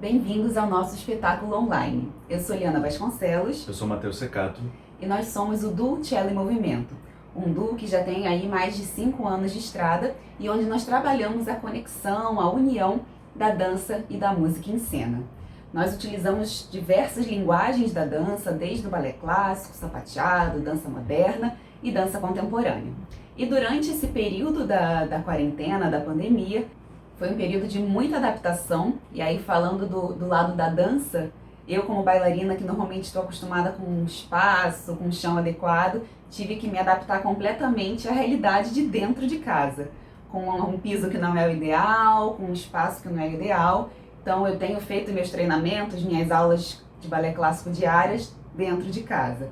Bem-vindos ao nosso espetáculo online. Eu sou Liana Vasconcelos. Eu sou Matheus Secato. E nós somos o Duo Cello em Movimento, um duo que já tem aí mais de 5 anos de estrada e onde nós trabalhamos a conexão, a união da dança e da música em cena. Nós utilizamos diversas linguagens da dança, desde o balé clássico, sapateado, dança moderna e dança contemporânea. E durante esse período da quarentena, da pandemia, foi um período de muita adaptação, e aí falando do lado da dança, eu como bailarina que normalmente estou acostumada com um espaço, com um chão adequado, tive que me adaptar completamente à realidade de dentro de casa, com um piso que não é o ideal, com um espaço que não é o ideal. Então eu tenho feito meus treinamentos, minhas aulas de balé clássico diárias dentro de casa.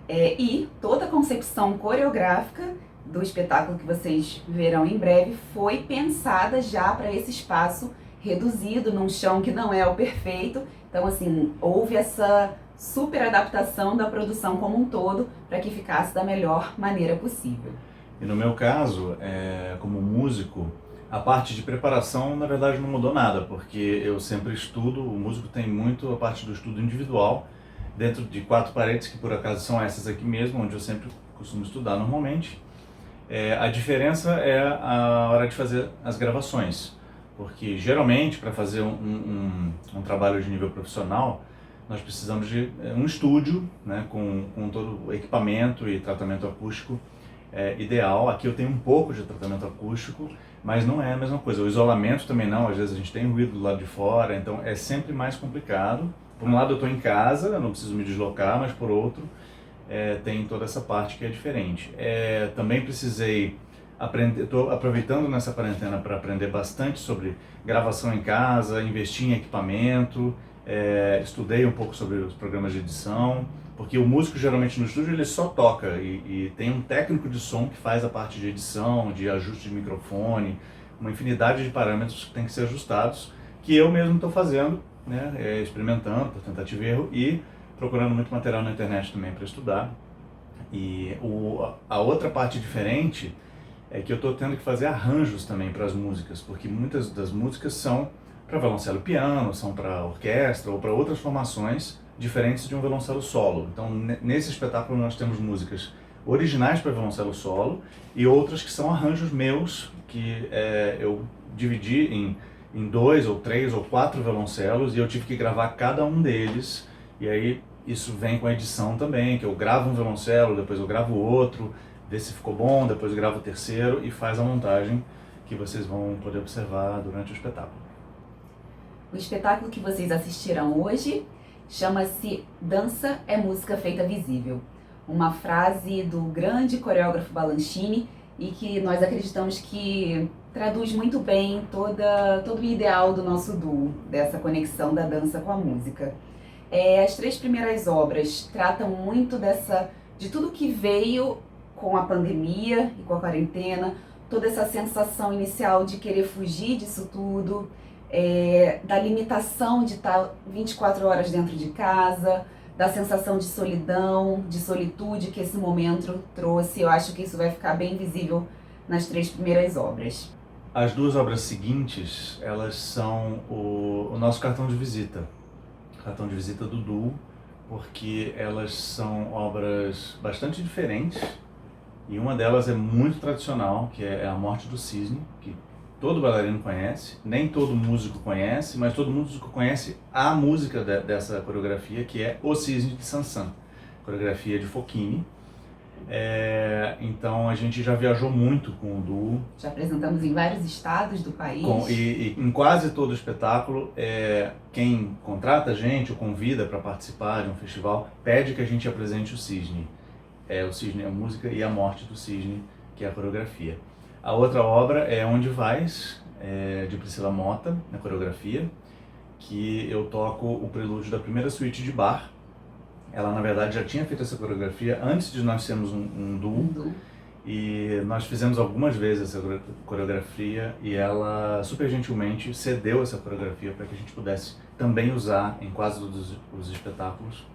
E toda a concepção coreográfica do espetáculo que vocês verão em breve foi pensada já para esse espaço reduzido, num chão que não é o perfeito. Então, assim, houve essa super adaptação da produção como um todo para que ficasse da melhor maneira possível. E no meu caso, como músico, a parte de preparação, na verdade, não mudou nada, porque eu sempre estudo, o músico tem muito a parte do estudo individual, dentro de 4 paredes, que por acaso são essas aqui mesmo, onde eu sempre costumo estudar normalmente. A diferença é a hora de fazer as gravações, porque geralmente para fazer um trabalho de nível profissional nós precisamos de um estúdio, né, com todo o equipamento e tratamento acústico ideal. Aqui eu tenho um pouco de tratamento acústico, mas não é a mesma coisa. O isolamento também não, às vezes a gente tem ruído do lado de fora, então é sempre mais complicado. Por um lado eu estou em casa, eu não preciso me deslocar, mas por outro tem toda essa parte que é diferente. Também precisei aprender, estou aproveitando nessa quarentena para aprender bastante sobre gravação em casa, investir em equipamento, estudei um pouco sobre os programas de edição, porque o músico geralmente no estúdio ele só toca e tem um técnico de som que faz a parte de edição, de ajuste de microfone, uma infinidade de parâmetros que tem que ser ajustados, que eu mesmo estou fazendo, né, experimentando, por tentativa e erro, e procurando muito material na internet também para estudar. E a outra parte diferente é que eu estou tendo que fazer arranjos também para as músicas, porque muitas das músicas são para violoncelo e piano, são para orquestra ou para outras formações diferentes de um violoncelo solo. Então, nesse espetáculo nós temos músicas originais para violoncelo solo e outras que são arranjos meus, que eu dividi em 2 ou 3 ou 4 violoncelos e eu tive que gravar cada um deles. E aí isso vem com a edição também, que eu gravo um violoncelo, depois eu gravo outro, vê se ficou bom, depois eu gravo o terceiro e faz a montagem que vocês vão poder observar durante o espetáculo. O espetáculo que vocês assistirão hoje chama-se Dança é Música Feita Visível, uma frase do grande coreógrafo Balanchine e que nós acreditamos que traduz muito bem todo o ideal do nosso duo, dessa conexão da dança com a música. As 3 primeiras obras tratam muito de tudo que veio com a pandemia e com a quarentena, toda essa sensação inicial de querer fugir disso tudo, da limitação de estar 24 horas dentro de casa, da sensação de solidão, de solitude que esse momento trouxe. Eu acho que isso vai ficar bem visível nas 3 primeiras obras. As 2 obras seguintes, elas são o nosso cartão de visita do duo, porque elas são obras bastante diferentes e uma delas é muito tradicional, que é A Morte do Cisne, que todo bailarino conhece, nem todo músico conhece, mas todo músico conhece a música dessa coreografia, que é O Cisne de Sansão, coreografia de Fokine. Então a gente já viajou muito com o duo. Já apresentamos em vários estados do país. E em quase todo o espetáculo, quem contrata a gente ou convida para participar de um festival, pede que a gente apresente o Cisne. O Cisne é a música e A Morte do Cisne, que é a coreografia. A outra obra é Onde Vais, de Priscila Mota, na coreografia, que eu toco o prelúdio da primeira suíte de Bach. Ela, na verdade, já tinha feito essa coreografia antes de nós sermos um duo. E nós fizemos algumas vezes essa coreografia e ela, super gentilmente, cedeu essa coreografia para que a gente pudesse também usar em quase todos os espetáculos.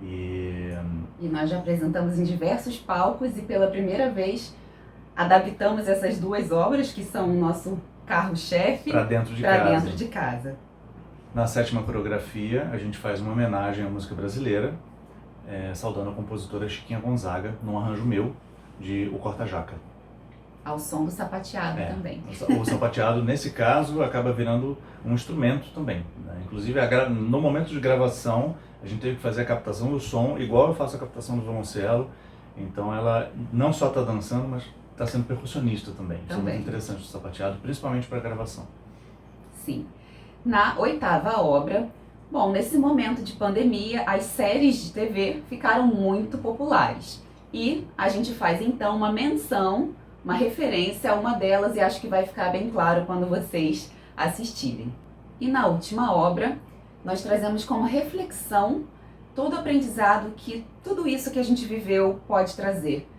E nós já apresentamos em diversos palcos e pela primeira vez adaptamos essas 2 obras, que são o nosso carro-chefe, para dentro de casa. Na sétima coreografia, a gente faz uma homenagem à música brasileira, saudando a compositora Chiquinha Gonzaga, num arranjo meu, de O Corta-Jaca. Ao som do sapateado também. O sapateado, nesse caso, acaba virando um instrumento também, né? Inclusive, no momento de gravação, a gente teve que fazer a captação do som, igual eu faço a captação do violoncelo. Então, ela não só está dançando, mas está sendo percussionista também. Isso é muito interessante o sapateado, principalmente para gravação. Sim. Na oitava obra, bom, nesse momento de pandemia, as séries de TV ficaram muito populares. E a gente faz então uma menção, uma referência a uma delas, e acho que vai ficar bem claro quando vocês assistirem. E na última obra, nós trazemos como reflexão todo o aprendizado que tudo isso que a gente viveu pode trazer.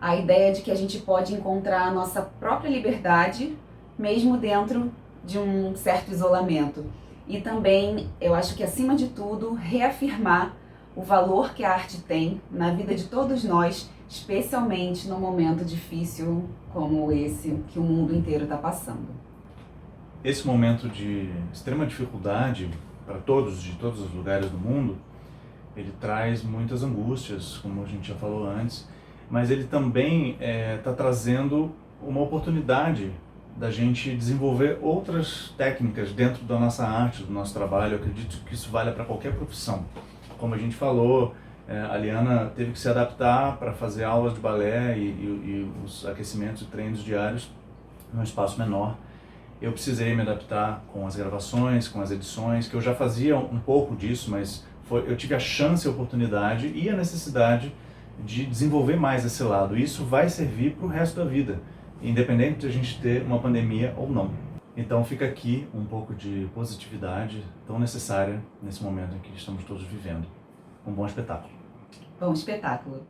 A ideia de que a gente pode encontrar a nossa própria liberdade, mesmo dentro de um certo isolamento. E também, eu acho que acima de tudo, reafirmar o valor que a arte tem na vida de todos nós, especialmente num momento difícil como esse que o mundo inteiro está passando. Esse momento de extrema dificuldade para todos, de todos os lugares do mundo, ele traz muitas angústias, como a gente já falou antes, mas ele também está trazendo uma oportunidade da gente desenvolver outras técnicas dentro da nossa arte, do nosso trabalho. Eu acredito que isso vale para qualquer profissão. Como a gente falou, a Liana teve que se adaptar para fazer aulas de balé e os aquecimentos e treinos diários num espaço menor. Eu precisei me adaptar com as gravações, com as edições, que eu já fazia um pouco disso, mas eu tive a chance, a oportunidade e a necessidade de desenvolver mais esse lado. E isso vai servir para o resto da vida, independente de a gente ter uma pandemia ou não. Então fica aqui um pouco de positividade tão necessária nesse momento em que estamos todos vivendo. Um bom espetáculo. Bom espetáculo.